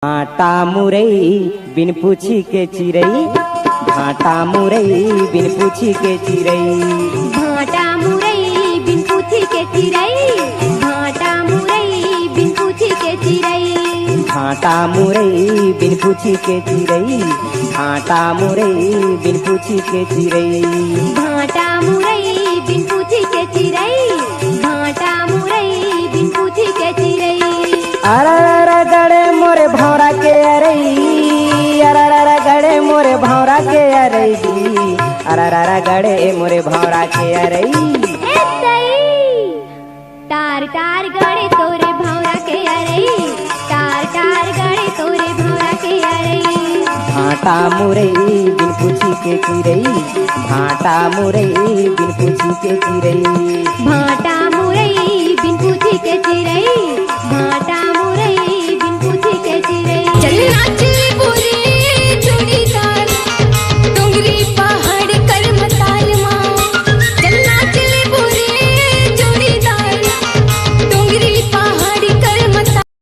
भाटा मुरई बिन पूछी के चिरई, भाटा मुरई बिन पूछी के चिरई, भाटा मुरई बिन पूछी के चिरई, भाटा मुरई बिन पूछी के चिरई, भाटा मुरई बिन पूछी के चिरई, भाटा मुरई बिन पूछी के चिरई, भाटा मुरई बिन पूछी के चिरई, भाटा मुरई बिन पूछी के चिरई। अरे गड़े मोरे भौरा के अरई, अरे गड़े मोरे भौरा के अरई, अरे गड़े मोरे भौरा के अरई। तार तार गड़े तोरे भौरा के अरई, तार तार गड़े तोरे भौरा के अरई। भाटा मुरई बिन पूछी के चिरई, भाटा मुरई बिन पूछी के चिरई, भाटा मुरई बिन पूछी के चिरई, भाटा मुरई बिन पूछी के चिरई। चल नाच रे पूरी